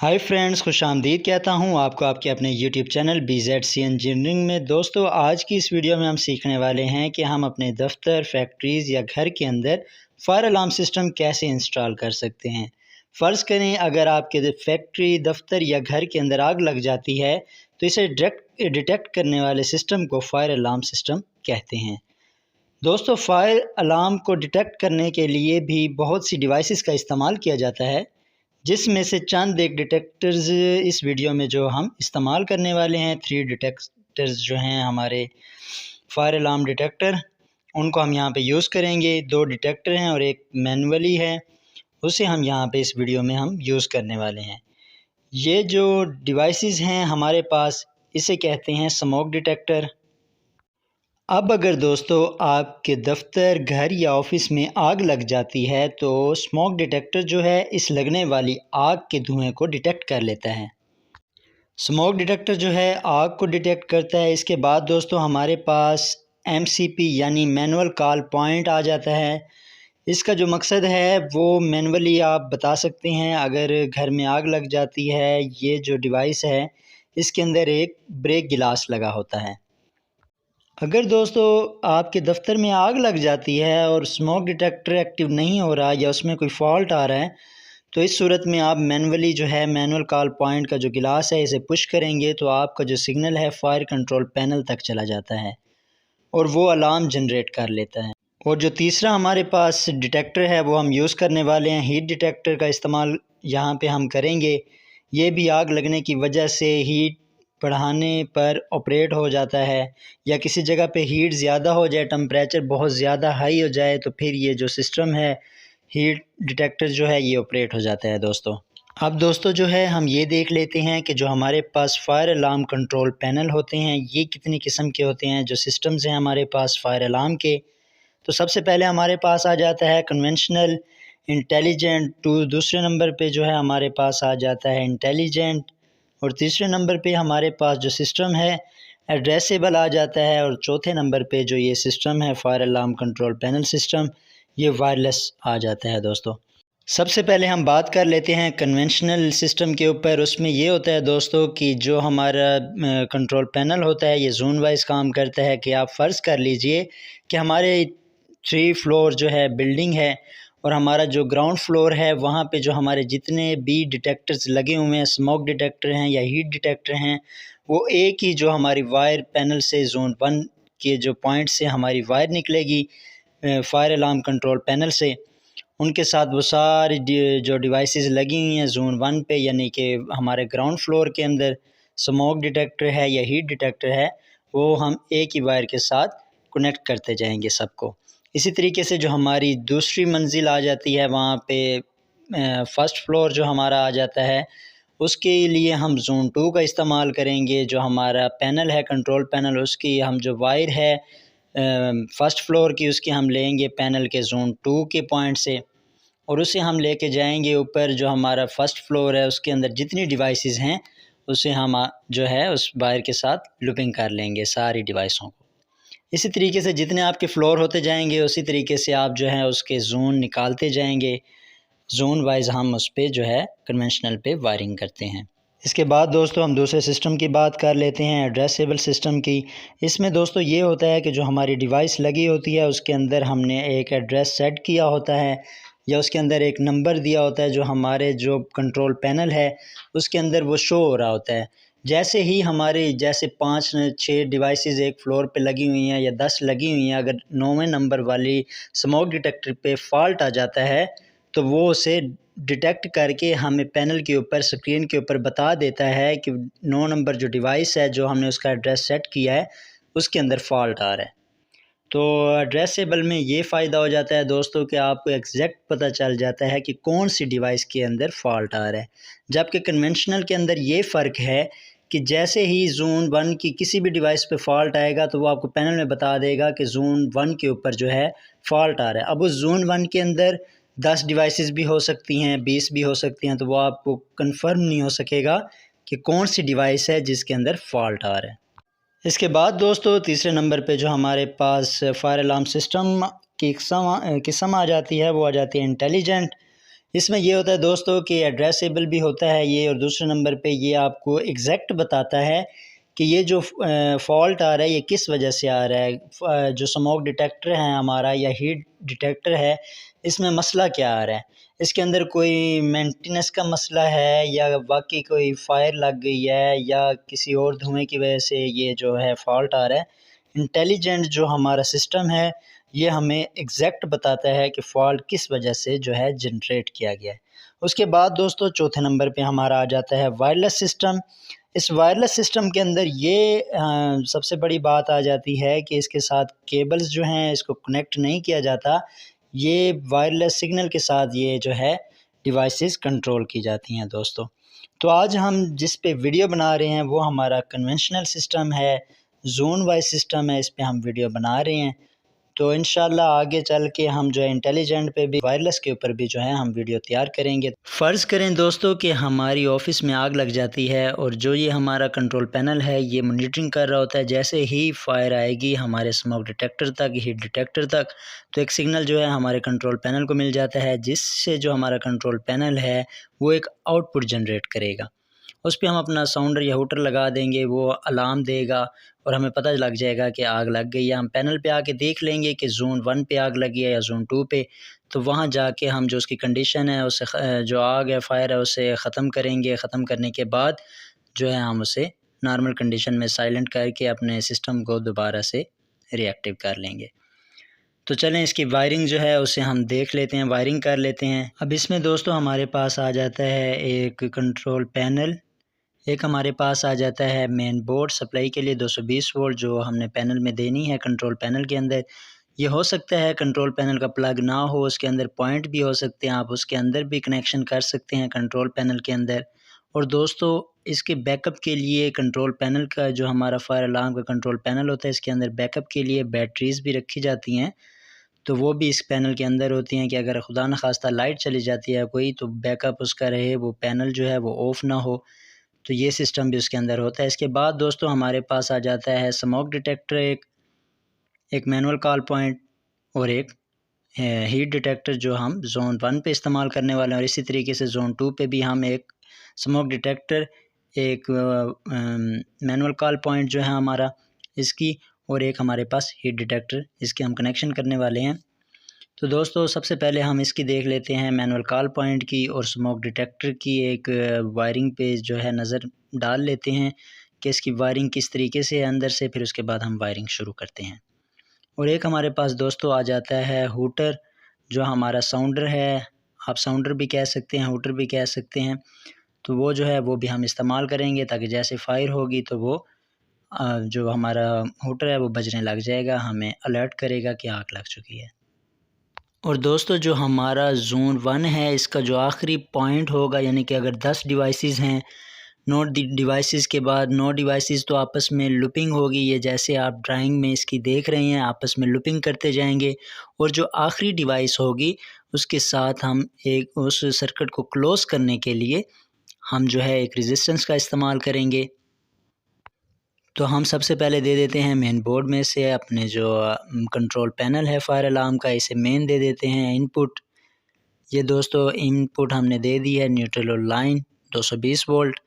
Hi friends, खुशामदीद कहता हूँ आपको आपके अपने यूट्यूब चैनल BZC इंजीनियरिंग में। दोस्तों, आज की इस वीडियो में हम सीखने वाले हैं कि हम अपने दफ्तर, फैक्ट्रीज़ या घर के अंदर फायर अलार्म सिस्टम कैसे इंस्टॉल कर सकते हैं। फ़र्ज़ करें अगर आपके फैक्ट्री, दफ्तर या घर के अंदर आग लग जाती है तो इसे डिटेक्ट करने वाले सिस्टम को फायर अलार्म सिस्टम कहते हैं। दोस्तों, फायर अलार्म को डिटेक्ट करने के लिए भी बहुत सी डिवाइसेस का इस्तेमाल किया जाता है, जिसमें से चंद एक डिटेक्टर्स इस वीडियो में जो हम इस्तेमाल करने वाले हैं। 3 डिटेक्टर्स जो हैं हमारे फायर अलार्म डिटेक्टर, उनको हम यहाँ पे यूज़ करेंगे। 2 डिटेक्टर हैं और एक मैनुअली है, उसे हम यहाँ पे इस वीडियो में हम यूज़ करने वाले हैं। ये जो डिवाइसेस हैं हमारे पास, इसे कहते हैं स्मोक डिटेक्टर। अब अगर दोस्तों आपके दफ्तर, घर या ऑफिस में आग लग जाती है तो स्मोक डिटेक्टर जो है इस लगने वाली आग के धुएं को डिटेक्ट कर लेता है। स्मोक डिटेक्टर जो है आग को डिटेक्ट करता है। इसके बाद दोस्तों हमारे पास MCP यानी मैनुअल कॉल पॉइंट आ जाता है। इसका जो मकसद है वो मैनुअली आप बता सकते हैं। अगर घर में आग लग जाती है, ये जो डिवाइस है इसके अंदर एक ब्रेक गिलास लगा होता है। अगर दोस्तों आपके दफ्तर में आग लग जाती है और स्मोक डिटेक्टर एक्टिव नहीं हो रहा या उसमें कोई फॉल्ट आ रहा है, तो इस सूरत में आप मैनुअली जो है मैनुअल कॉल पॉइंट का जो गिलास है इसे पुश करेंगे तो आपका जो सिग्नल है फायर कंट्रोल पैनल तक चला जाता है और वो अलार्म जनरेट कर लेता है। और जो तीसरा हमारे पास डिटेक्टर है वो हम यूज़ करने वाले हैं। हीट डिटेक्टर का इस्तेमाल यहाँ पे हम करेंगे। ये भी आग लगने की वजह से हीट बढ़ाने पर ऑपरेट हो जाता है, या किसी जगह पे हीट ज़्यादा हो जाए, टेम्परेचर बहुत ज़्यादा हाई हो जाए, तो फिर ये जो सिस्टम है हीट डिटेक्टर जो है ये ऑपरेट हो जाता है दोस्तों। अब दोस्तों जो है हम ये देख लेते हैं कि जो हमारे पास फायर अलार्म कंट्रोल पैनल होते हैं ये कितनी किस्म के होते हैं। जो सिस्टम्स हैं हमारे पास फायर अलार्म के, तो सबसे पहले हमारे पास आ जाता है कन्वेंशनल, इंटेलिजेंट। दूसरे नंबर पे जो है हमारे पास आ जाता है इंटेलिजेंट, और तीसरे नंबर पे हमारे पास जो सिस्टम है एड्रेसेबल आ जाता है, और चौथे नंबर पे जो ये सिस्टम है fire alarm control panel system, ये वायरलेस आ जाता है दोस्तों। सबसे पहले हम बात कर लेते हैं कन्वेंशनल सिस्टम के ऊपर। उसमें ये होता है दोस्तों कि जो हमारा कंट्रोल पैनल होता है ये जोन वाइज काम करता है। कि आप फ़र्ज़ कर लीजिए कि हमारे 3 फ्लोर जो है बिल्डिंग है और हमारा जो ग्राउंड फ्लोर है वहाँ पे जो हमारे जितने भी डिटेक्टर्स लगे हुए हैं, स्मोक डिटेक्टर हैं या हीट डिटेक्टर हैं, वो एक ही जो हमारी वायर पैनल से जोन 1 के जो पॉइंट से हमारी वायर निकलेगी फायर अलार्म कंट्रोल पैनल से, उनके साथ वो सारी जो डिवाइसेस लगी हुई हैं जोन 1 पे, यानी कि हमारे ग्राउंड फ्लोर के अंदर स्मोक डिटेक्टर है या हीट डिटेक्टर है, वो हम एक ही वायर के साथ कनेक्ट करते जाएंगे सबको। इसी तरीके से जो हमारी दूसरी मंजिल आ जाती है वहाँ पे फर्स्ट फ्लोर जो हमारा आ जाता है, उसके लिए हम जोन 2 का इस्तेमाल करेंगे। जो हमारा पैनल है कंट्रोल पैनल, उसकी हम जो वायर है फर्स्ट फ्लोर की, उसकी हम लेंगे पैनल के जोन 2 के पॉइंट से, और उसे हम लेके जाएंगे ऊपर। जो हमारा फर्स्ट फ्लोर है उसके अंदर जितनी डिवाइसेस हैं उसे हम जो है उस वायर के साथ लूपिंग कर लेंगे सारी डिवाइसों को। इसी तरीके से जितने आपके फ्लोर होते जाएंगे उसी तरीके से आप जो है उसके जोन निकालते जाएंगे। जोन वाइज हम उस पर जो है कन्वेंशनल पे वायरिंग करते हैं। इसके बाद दोस्तों हम दूसरे सिस्टम की बात कर लेते हैं, एड्रेसेबल सिस्टम की। इसमें दोस्तों ये होता है कि जो हमारी डिवाइस लगी होती है उसके अंदर हमने एक एड्रेस सेट किया होता है, या उसके अंदर एक नंबर दिया होता है जो हमारे जो कंट्रोल पैनल है उसके अंदर वो शो हो रहा होता है। जैसे ही हमारे जैसे 5-6 डिवाइसेस एक फ्लोर पे लगी हुई हैं या 10 लगी हुई हैं, अगर 9वें नंबर वाली स्मोक डिटेक्टर पे फॉल्ट आ जाता है तो वो उसे डिटेक्ट करके हमें पैनल के ऊपर, स्क्रीन के ऊपर बता देता है कि 9 नंबर जो डिवाइस है जो हमने उसका एड्रेस सेट किया है उसके अंदर फॉल्ट आ रहा है। तो एड्रेसेबल में ये फ़ायदा हो जाता है दोस्तों कि आपको एग्जैक्ट पता चल जाता है कि कौन सी डिवाइस के अंदर फॉल्ट आ रहा है। जबकि कन्वेंशनल के अंदर ये फ़र्क है कि जैसे ही जोन 1 की किसी भी डिवाइस पे फॉल्ट आएगा तो वो आपको पैनल में बता देगा कि जोन 1 के ऊपर जो है फॉल्ट आ रहा है। अब उस जोन 1 के अंदर 10 डिवाइसेस भी हो सकती हैं, 20 भी हो सकती हैं, तो वो आपको कंफर्म नहीं हो सकेगा कि कौन सी डिवाइस है जिसके अंदर फॉल्ट आ रहा है। इसके बाद दोस्तों तीसरे नंबर पे जो हमारे पास फायर अलार्म सिस्टम की किस्म आ जाती है वो आ जाती है इंटेलिजेंट। इसमें ये होता है दोस्तों कि एड्रेसेबल भी होता है ये, और दूसरे नंबर पे ये आपको एग्जैक्ट बताता है कि ये जो फॉल्ट आ रहा है ये किस वजह से आ रहा है। जो स्मोक डिटेक्टर है हमारा या हीट डिटेक्टर है, इसमें मसला क्या आ रहा है, इसके अंदर कोई मेंटेनेंस का मसला है या बाकी कोई फायर लग गई है या किसी और धुएं की वजह से ये जो है फॉल्ट आ रहा है। इंटेलिजेंट जो हमारा सिस्टम है ये हमें एग्जैक्ट बताता है कि फ़ॉल्ट किस वजह से जो है जनरेट किया गया है। उसके बाद दोस्तों चौथे नंबर पे हमारा आ जाता है वायरलेस सिस्टम। इस वायरलेस सिस्टम के अंदर ये सबसे बड़ी बात आ जाती है कि इसके साथ केबल्स जो हैं इसको कनेक्ट नहीं किया जाता। ये वायरलेस सिग्नल के साथ ये जो है डिवाइसेस कंट्रोल की जाती हैं दोस्तों। तो आज हम जिस पे वीडियो बना रहे हैं वो हमारा कन्वेंशनल सिस्टम है, जोन वाइज सिस्टम है, इस पे हम वीडियो बना रहे हैं। तो इंशाल्लाह आगे चल के हम जो है इंटेलिजेंट पे भी, वायरलेस के ऊपर भी जो है हम वीडियो तैयार करेंगे। फ़र्ज़ करें दोस्तों कि हमारी ऑफ़िस में आग लग जाती है और जो ये हमारा कंट्रोल पैनल है ये मॉनिटरिंग कर रहा होता है। जैसे ही फायर आएगी हमारे स्मोक डिटेक्टर तक, हीट डिटेक्टर तक, तो एक सिग्नल जो है हमारे कंट्रोल पैनल को मिल जाता है, जिससे जो हमारा कंट्रोल पैनल है वो एक आउटपुट जनरेट करेगा। उस पे हम अपना साउंडर या हूटर लगा देंगे, वो अलार्म देगा और हमें पता लग जाएगा कि आग लग गई है। हम पैनल पे आके देख लेंगे कि ज़ोन 1 पे आग लगी है या ज़ोन 2 पे, तो वहाँ जाके हम जो उसकी कंडीशन है उसे जो आग है, फायर है, उसे ख़त्म करेंगे। ख़त्म करने के बाद जो है हम उसे नॉर्मल कंडीशन में साइलेंट करके अपने सिस्टम को दोबारा से रिएक्टिव कर लेंगे। तो चलें इसकी वायरिंग जो है उसे हम देख लेते हैं, वायरिंग कर लेते हैं। अब इसमें दोस्तों हमारे पास आ जाता है एक कंट्रोल पैनल, एक हमारे पास आ जाता है मेन बोर्ड सप्लाई के लिए 220 वोल्ट जो हमने पैनल में देनी है कंट्रोल पैनल के अंदर। ये हो सकता है कंट्रोल पैनल का प्लग ना हो, उसके अंदर पॉइंट भी हो सकते हैं, आप उसके अंदर भी कनेक्शन कर सकते हैं कंट्रोल पैनल के अंदर। और दोस्तों इसके बैकअप के लिए कंट्रोल पैनल का जो हमारा फायर अलार्म का कंट्रोल पैनल होता है, इसके अंदर बैकअप के लिए बैटरीज़ भी रखी जाती हैं, तो वो भी इस पैनल के अंदर होती हैं कि अगर खुदा न खास्ता लाइट चली जाती है कोई, तो बैकअप उसका रहे, वो पैनल जो है वो ऑफ़ ना हो। तो ये सिस्टम भी उसके अंदर होता है। इसके बाद दोस्तों हमारे पास आ जाता है स्मोक डिटेक्टर, एक मैनुअल कॉल पॉइंट और एक हीट डिटेक्टर जो हम ज़ोन 1 पे इस्तेमाल करने वाले हैं, और इसी तरीके से ज़ोन 2 पे भी हम एक स्मोक डिटेक्टर, एक मैनुअल कॉल पॉइंट जो है हमारा इसकी, और एक हमारे पास हीट डिटेक्टर, इसके हम कनेक्शन करने वाले हैं। तो दोस्तों सबसे पहले हम इसकी देख लेते हैं मैनुअल कॉल पॉइंट की और स्मोक डिटेक्टर की एक वायरिंग पे जो है नज़र डाल लेते हैं कि इसकी वायरिंग किस तरीके से है अंदर से, फिर उसके बाद हम वायरिंग शुरू करते हैं। और एक हमारे पास दोस्तों आ जाता है हूटर, जो हमारा साउंडर है, आप साउंडर भी कह सकते हैं, हूटर भी कह सकते हैं। तो वो जो है वो भी हम इस्तेमाल करेंगे ताकि जैसे फायर होगी तो वो जो हमारा हूटर है वो बजने लग जाएगा, हमें अलर्ट करेगा कि आग लग चुकी है। और दोस्तों जो हमारा ज़ोन 1 है इसका जो आखिरी पॉइंट होगा, यानी कि अगर 10 डिवाइसेस हैं, 9 डिवाइसेस के बाद 9 डिवाइसेस तो आपस में लूपिंग होगी, ये जैसे आप ड्राइंग में इसकी देख रहे हैं आपस में लूपिंग करते जाएंगे, और जो आखिरी डिवाइस होगी उसके साथ हम एक उस सर्किट को क्लोज़ करने के लिए हम जो है एक रेजिस्टेंस का इस्तेमाल करेंगे। तो हम सबसे पहले दे देते हैं मेन बोर्ड में से अपने जो कंट्रोल पैनल है फायर अलार्म का, इसे मेन दे देते हैं इनपुट। ये दोस्तों इनपुट हमने दे दी है न्यूट्रल और लाइन 220 वोल्ट,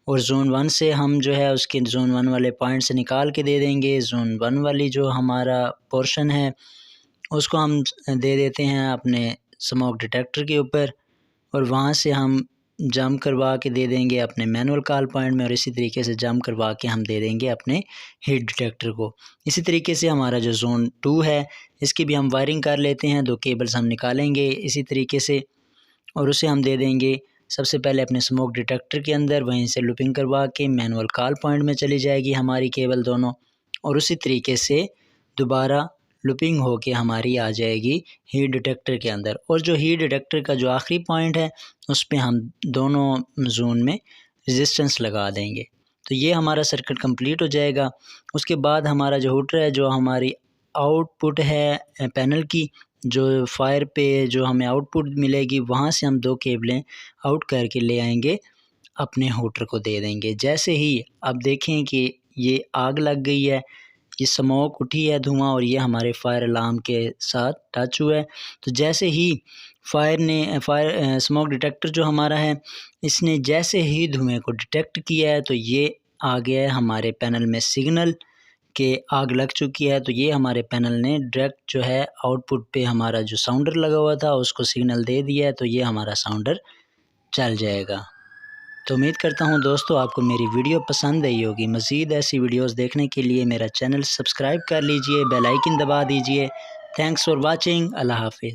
और ज़ोन 1 से हम जो है उसके ज़ोन 1 वाले पॉइंट से निकाल के दे देंगे। ज़ोन 1 वाली जो हमारा पोर्शन है उसको हम दे देते हैं अपने स्मोक डिटेक्टर के ऊपर, और वहाँ से हम जंप करवा के दे देंगे अपने मैनुअल कॉल पॉइंट में, और इसी तरीके से जंप करवा के हम दे देंगे अपने हीट डिटेक्टर को। इसी तरीके से हमारा जो ज़ोन 2 है इसकी भी हम वायरिंग कर लेते हैं, 2 केबल्स हम निकालेंगे इसी तरीके से, और उसे हम दे देंगे सबसे पहले अपने स्मोक डिटेक्टर के अंदर, वहीं से लूपिंग करवा के मैनुअल कॉल पॉइंट में चली जाएगी हमारी केबल दोनों, और उसी तरीके से दोबारा लूपिंग होके हमारी आ जाएगी हीट डिटेक्टर के अंदर। और जो हीट डिटेक्टर का जो आखिरी पॉइंट है उस पे हम दोनों जोन में रेजिस्टेंस लगा देंगे। तो ये हमारा सर्किट कंप्लीट हो जाएगा। उसके बाद हमारा जो हूटर है, जो हमारी आउटपुट है पैनल की, जो फायर पे जो हमें आउटपुट मिलेगी वहाँ से हम 2 केबलें आउट करके ले आएंगे, अपने हूटर को दे देंगे। जैसे ही अब देखें कि ये आग लग गई है, ये स्मोक उठी है धुआं, और ये हमारे फायर अलार्म के साथ टच हुआ है, तो जैसे ही फायर स्मोक डिटेक्टर जो हमारा है, इसने जैसे ही धुएँ को डिटेक्ट किया है तो ये आ गया है हमारे पैनल में सिग्नल कि आग लग चुकी है। तो ये हमारे पैनल ने डायरेक्ट जो है आउटपुट पे हमारा जो साउंडर लगा हुआ था उसको सिग्नल दे दिया है, तो ये हमारा साउंडर चल जाएगा। तो उम्मीद करता हूँ दोस्तों आपको मेरी वीडियो पसंद आई होगी। मज़ीद ऐसी वीडियोस देखने के लिए मेरा चैनल सब्सक्राइब कर लीजिए, बेल आइकन दबा दीजिए। Thanks for watching. अल्लाह हाफिज़।